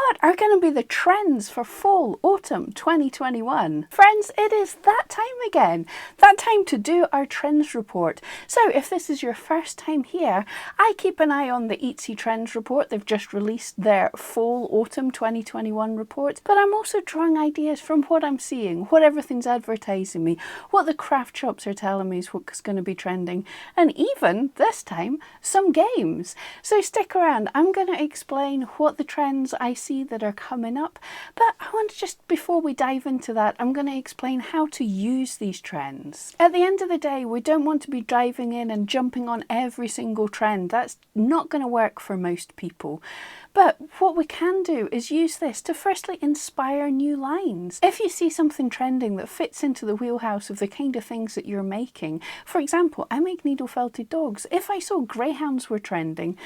What are going to be the trends for fall, autumn 2021? Friends, it is that time again. That time to do our trends report. So if this is your first time here, I keep an eye on the Etsy Trends report. They've just released their fall, autumn 2021 report. But I'm also drawing ideas from what I'm seeing, what everything's advertising me, what the craft shops are telling me is what's going to be trending, and even, this time, some games. So stick around. I'm going to explain what the trends I see that are coming up, but I want to just, before we dive into that, I'm going to explain how to use these trends. At the end of the day, we don't want to be diving in and jumping on every single trend. That's not going to work for most people. But what we can do is use this to firstly inspire new lines. If you see something trending that fits into the wheelhouse of the kind of things that you're making, for example, I make needle felted dogs. If I saw greyhounds were trending,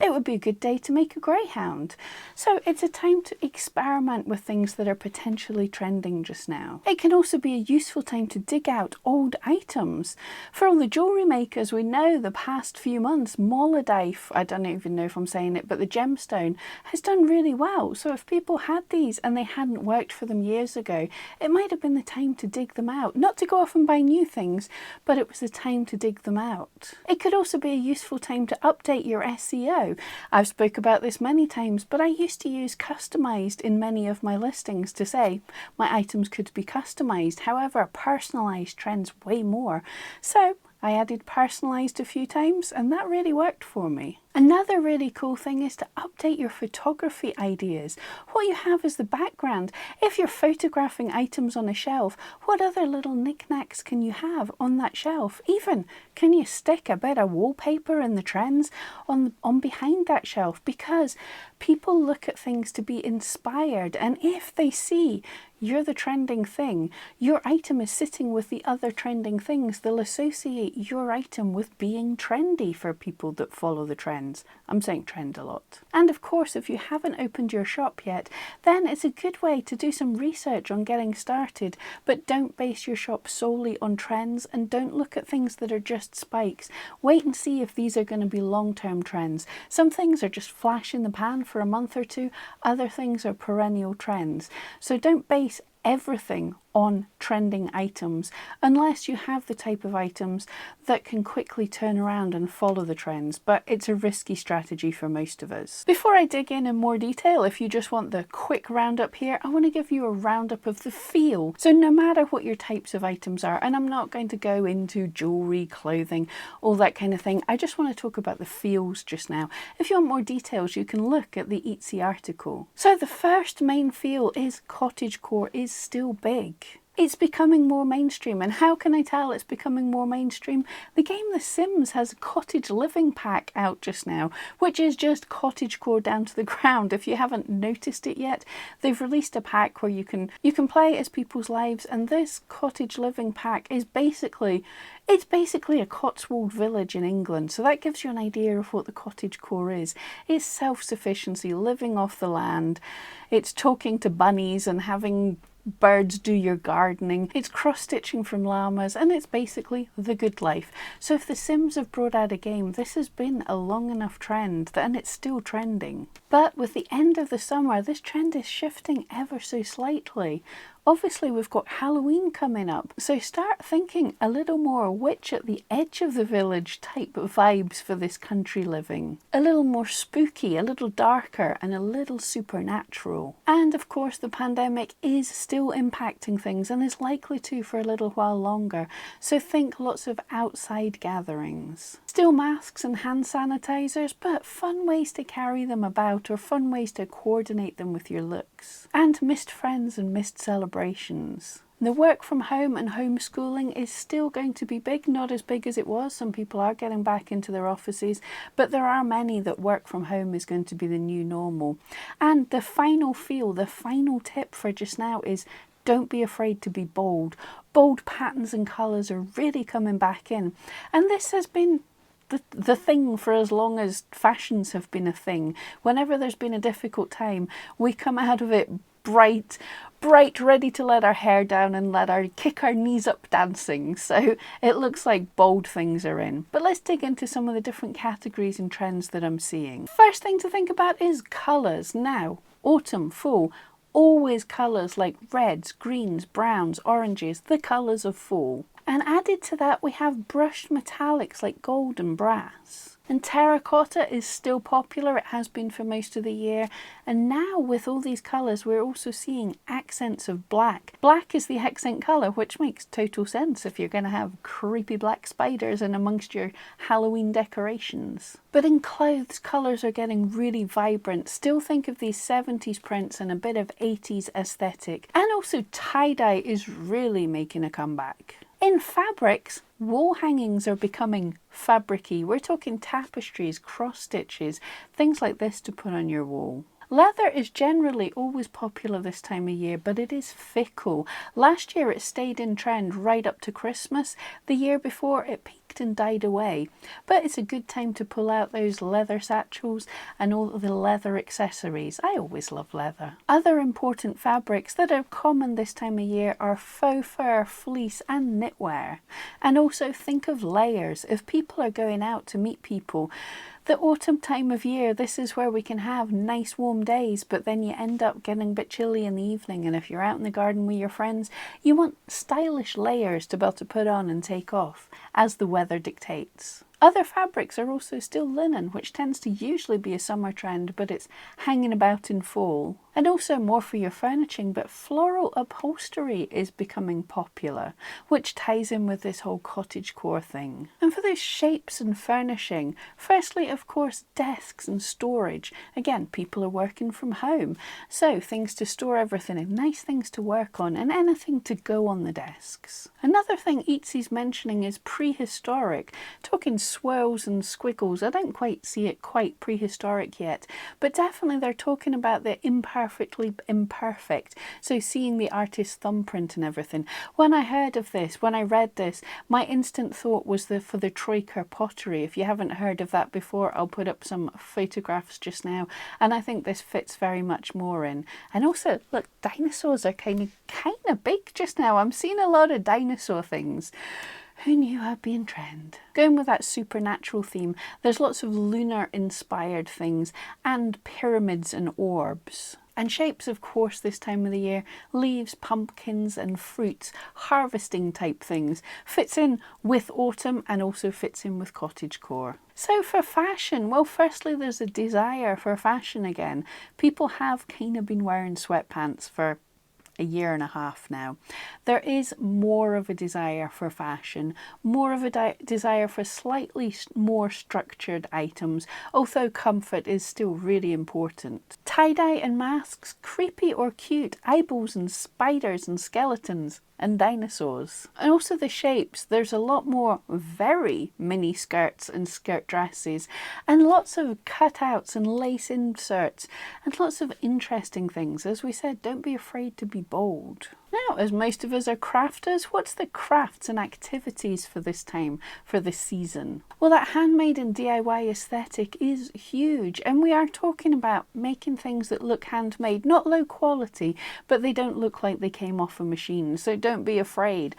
it would be a good day to make a greyhound. So it's a time to experiment with things that are potentially trending just now. It can also be a useful time to dig out old items. For all the jewellery makers, we know the past few months, Molodive, I don't even know if I'm saying it, but the gemstone has done really well. So if people had these and they hadn't worked for them years ago, it might have been the time to dig them out. Not to go off and buy new things, but it was the time to dig them out. It could also be a useful time to update your SEO. I've spoke about this many times, but I used to use customized in many of my listings to say my items could be customized. However, personalized trends way more. So I added personalized a few times and that really worked for me. Another really cool thing is to update your photography ideas. What you have as the background. If you're photographing items on a shelf, what other little knickknacks can you have on that shelf? Even, can you stick a bit of wallpaper in the trends on behind that shelf? Because people look at things to be inspired, and if they see you're the trending thing, your item is sitting with the other trending things, they'll associate your item with being trendy for people that follow the trends. I'm saying trend a lot. And of course, if you haven't opened your shop yet, then it's a good way to do some research on getting started, but don't base your shop solely on trends and don't look at things that are just spikes. Wait and see if these are going to be long-term trends. Some things are just flash in the pan for a month or two, other things are perennial trends. So don't base everything on trending items unless you have the type of items that can quickly turn around and follow the trends, but it's a risky strategy for most of us. Before I dig in more detail, if you just want the quick roundup here, I want to give you a roundup of the feel. So no matter what your types of items are, and I'm not going to go into jewellery, clothing, all that kind of thing, I just want to talk about the feels just now. If you want more details, you can look at the Etsy article. So the first main feel is cottagecore is still big. It's becoming more mainstream, and how can I tell it's becoming more mainstream? The game The Sims has a cottage living pack out just now, which is just cottagecore down to the ground. If you haven't noticed it yet, they've released a pack where you can play as people's lives, and this cottage living pack is basically a Cotswold village in England, so that gives you an idea of what the cottagecore is. It's self-sufficiency, living off the land. It's talking to bunnies and having birds do your gardening. It's cross-stitching from llamas, and it's basically the good life. So if The Sims have brought out a game, this has been a long enough trend and it's still trending. But with the end of the summer, this trend is shifting ever so slightly. Obviously, we've got Halloween coming up, so start thinking a little more witch at the edge of the village type vibes for this country living. A little more spooky, a little darker, and a little supernatural. And of course, the pandemic is still impacting things and is likely to for a little while longer, so think lots of outside gatherings. Still masks and hand sanitizers, but fun ways to carry them about or fun ways to coordinate them with your looks. And missed friends and missed celebrations. The work from home and homeschooling is still going to be big, not as big as it was. Some people are getting back into their offices, but there are many that work from home is going to be the new normal. And the final feel, the final tip for just now is don't be afraid to be bold. Bold patterns and colours are really coming back in. And this has been the thing for as long as fashions have been a thing. Whenever there's been a difficult time, we come out of it bright, ready to let our hair down and kick our knees up dancing. So it looks like bold things are in. But let's dig into some of the different categories and trends that I'm seeing. First thing to think about is colours. Now, Autumn, fall, always colours like reds, greens, browns, oranges, the colours of fall. And added to that we have brushed metallics like gold and brass. And terracotta is still popular, it has been for most of the year. And now with all these colours we're also seeing accents of black. Black is the accent colour, which makes total sense if you're going to have creepy black spiders in amongst your Halloween decorations. But in clothes, colours are getting really vibrant. Still think of these 70s prints and a bit of 80s aesthetic. And also tie-dye is really making a comeback. In fabrics, wall hangings are becoming fabric-y. We're talking tapestries, cross stitches, things like this to put on your wall. Leather is generally always popular this time of year, but it is fickle. Last year it stayed in trend right up to Christmas. The year before it peaked and died away. But it's a good time to pull out those leather satchels and all the leather accessories. I always love leather. Other important fabrics that are common this time of year are faux fur, fleece and knitwear. And also think of layers. If people are going out to meet people, the autumn time of year, this is where we can have nice warm days, but then you end up getting a bit chilly in the evening. And if you're out in the garden with your friends, you want stylish layers to be able to put on and take off as the weather dictates. Other fabrics are also still linen, which tends to usually be a summer trend, but it's hanging about in fall. And also more for your furnishing, but floral upholstery is becoming popular, which ties in with this whole cottagecore thing. And for those shapes and furnishing, firstly, of course, desks and storage. Again, people are working from home, so things to store everything in, nice things to work on, and anything to go on the desks. Another thing Eatsy's mentioning is prehistoric, talking swirls and squiggles. I don't quite see it quite prehistoric yet, but definitely they're talking about the imperfectly imperfect. So seeing the artist's thumbprint and everything. When I heard of this, when I read this, my instant thought was for the Troika pottery. If you haven't heard of that before, I'll put up some photographs just now. And I think this fits very much more in. And also, look, dinosaurs are kind of big just now. I'm seeing a lot of dinosaur things. Who knew I'd be in trend? Going with that supernatural theme, there's lots of lunar inspired things and pyramids and orbs. And shapes, of course, this time of the year, leaves, pumpkins and fruits, harvesting type things. Fits in with autumn and also fits in with cottagecore. So for fashion, well, firstly, there's a desire for fashion again. People have kind of been wearing sweatpants for a year and a half now. There is more of a desire for fashion, more of a desire for slightly more structured items, although comfort is still really important. Tie-dye and masks, creepy or cute, eyeballs and spiders and skeletons and dinosaurs. And also the shapes, there's a lot more very mini skirts and skirt dresses and lots of cutouts and lace inserts and lots of interesting things. As we said, don't be afraid to be bold. Now, as most of us are crafters, what's the crafts and activities for this time, for this season? Well, that handmade and DIY aesthetic is huge, and we are talking about making things that look handmade, not low quality, but they don't look like they came off a machine, so don't be afraid.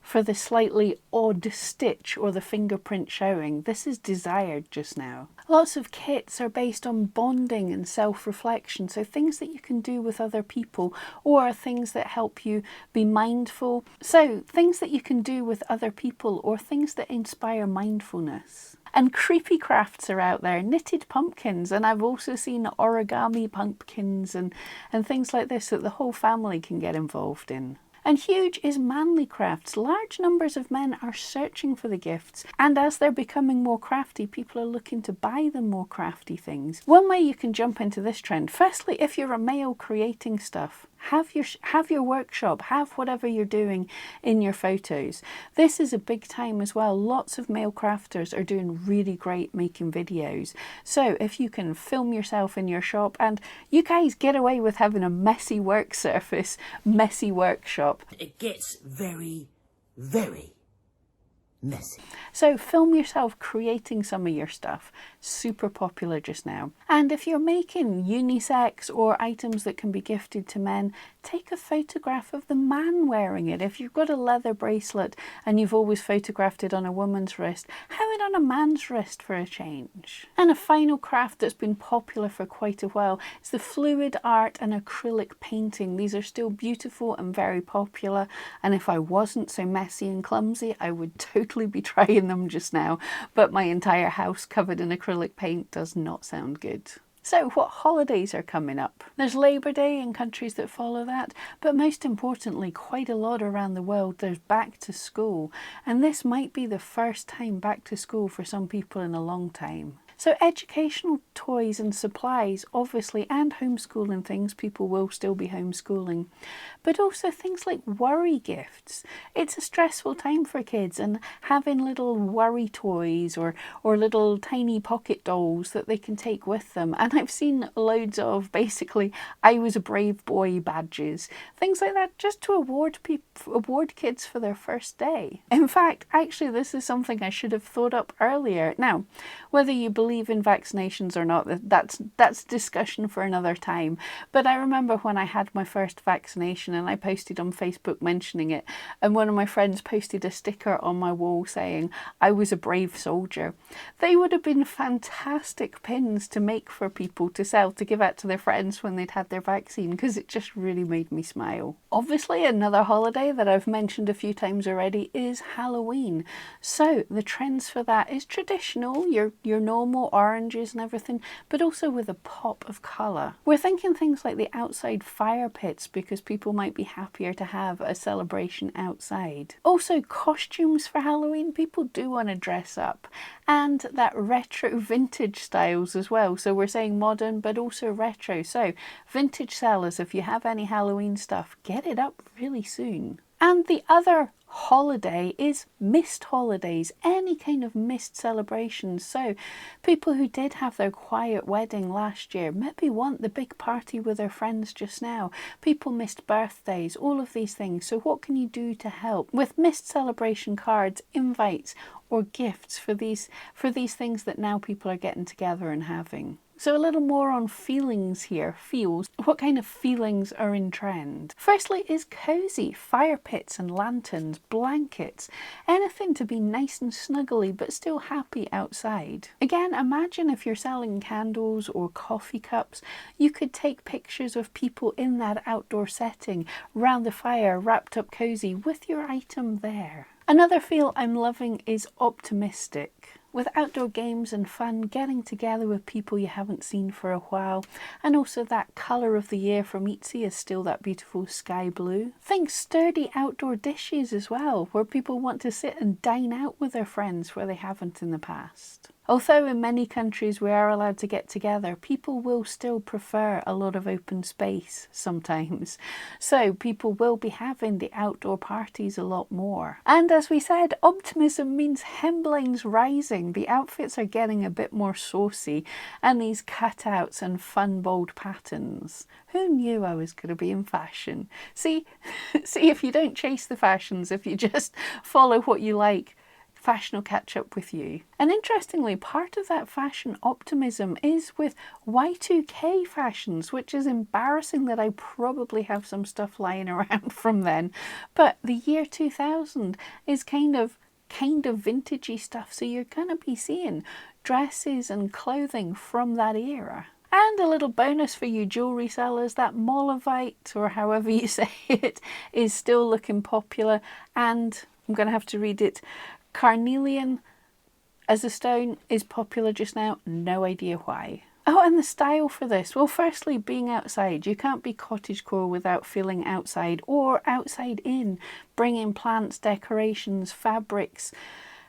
For the slightly odd stitch or the fingerprint showing, this is desired just now. Lots of kits are based on bonding and self-reflection, so things that you can do with other people or things that help you be mindful. So things that you can do with other people or things that inspire mindfulness. And creepy crafts are out there, knitted pumpkins, and I've also seen origami pumpkins and things like this that the whole family can get involved in. And huge is manly crafts. Large numbers of men are searching for the gifts, and as they're becoming more crafty, people are looking to buy them more crafty things. One way you can jump into this trend, firstly, if you're a male creating stuff, have your workshop, have whatever you're doing in your photos. This is a big time as well. Lots of male crafters are doing really great making videos. So if you can film yourself in your shop, and you guys get away with having a messy work surface, messy workshop. It gets very, very messy. So film yourself creating some of your stuff. Super popular just now. And if you're making unisex or items that can be gifted to men, take a photograph of the man wearing it. If you've got a leather bracelet and you've always photographed it on a woman's wrist, have it on a man's wrist for a change. And a final craft that's been popular for quite a while is the fluid art and acrylic painting. These are still beautiful and very popular, and if I wasn't so messy and clumsy, I would totally be trying them just now, but my entire house covered in acrylic paint does not sound good. So what holidays are coming up? There's Labour Day in countries that follow that, but most importantly, quite a lot around the world, there's back to school. And this might be the first time back to school for some people in a long time. So educational toys and supplies, obviously, and homeschooling things, people will still be homeschooling, but also things like worry gifts. It's a stressful time for kids, and having little worry toys or little tiny pocket dolls that they can take with them. And I've seen loads of basically I was a brave boy badges, things like that, just to award kids for their first day. In fact, actually, this is something I should have thought up earlier. Now, whether you believe in vaccinations or not, that's discussion for another time. But I remember when I had my first vaccination and I posted on Facebook mentioning it, and one of my friends posted a sticker on my wall saying I was a brave soldier. They would have been fantastic pins to make for people to sell, to give out to their friends when they'd had their vaccine, because it just really made me smile. Obviously, another holiday that I've mentioned a few times already is Halloween. So the trends for that is traditional, your normal oranges and everything, but also with a pop of colour. We're thinking things like the outside fire pits, because people might be happier to have a celebration outside. Also, costumes for Halloween, people do want to dress up, and that retro vintage styles as well. So we're saying modern but also retro. So vintage sellers, if you have any Halloween stuff, get it up really soon. And the other holiday is missed holidays, any kind of missed celebrations. So people who did have their quiet wedding last year maybe want the big party with their friends just now. People missed birthdays, all of these things. So what can you do to help with missed celebration cards, invites or gifts for these things that now people are getting together and having? So a little more on feelings here. Feels. What kind of feelings are in trend? Firstly is cosy. Fire pits and lanterns, blankets, anything to be nice and snuggly but still happy outside. Again, imagine if you're selling candles or coffee cups, you could take pictures of people in that outdoor setting, round the fire, wrapped up cosy with your item there. Another feel I'm loving is optimistic. With outdoor games and fun, getting together with people you haven't seen for a while, and also that colour of the year from Etsy is still that beautiful sky blue. Think sturdy outdoor dishes as well, where people want to sit and dine out with their friends where they haven't in the past. Although in many countries we are allowed to get together, people will still prefer a lot of open space sometimes. So people will be having the outdoor parties a lot more. And as we said, optimism means hemblines rising. The outfits are getting a bit more saucy, and these cutouts and fun bold patterns. Who knew I was going to be in fashion? See if you don't chase the fashions, if you just follow what you like, fashion will catch up with you. And interestingly, part of that fashion optimism is with Y2K fashions, which is embarrassing that I probably have some stuff lying around from then. But the year 2000 is kind of vintagey stuff, so you're going to be seeing dresses and clothing from that era. And a little bonus for you jewellery sellers, that Molavite, or however you say it, is still looking popular. And I'm going to have to read it. Carnelian as a stone is popular just now, no idea why. Oh, and the style for this. Well, firstly, being outside. You can't be cottagecore without feeling outside or outside in. Bring in plants, decorations, fabrics,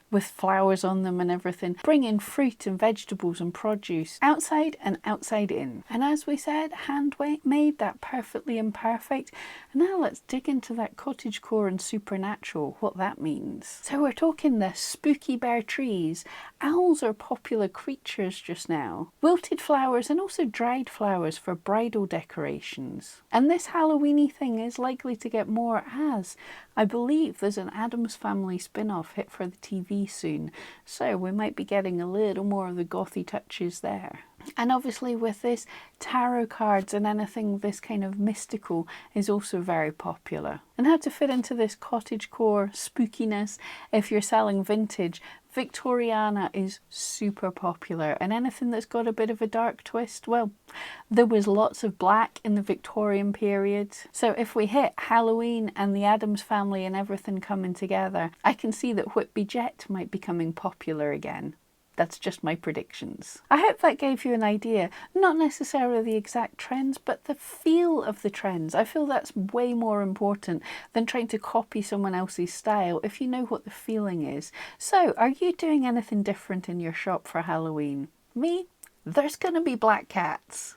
with flowers on them and everything. Bring in fruit and vegetables and produce, outside and outside in. And as we said, handmade, that perfectly imperfect. And now let's dig into that cottagecore and supernatural, what that means. So we're talking the spooky bare trees. Owls are popular creatures just now. Wilted flowers and also dried flowers for bridal decorations. And this Halloweeny thing is likely to get more as I believe there's an Addams Family spin-off hit for the TV soon, so we might be getting a little more of the gothy touches there. And obviously with this, tarot cards and anything this kind of mystical is also very popular. And how to fit into this cottagecore spookiness if you're selling vintage, Victoriana is super popular, and anything that's got a bit of a dark twist, well, there was lots of black in the Victorian period. So if we hit Halloween and the Addams Family and everything coming together, I can see that Whitby Jet might be becoming popular again. That's just my predictions. I hope that gave you an idea, not necessarily the exact trends, but the feel of the trends. I feel that's way more important than trying to copy someone else's style if you know what the feeling is. So, are you doing anything different in your shop for Halloween? Me? There's gonna be black cats.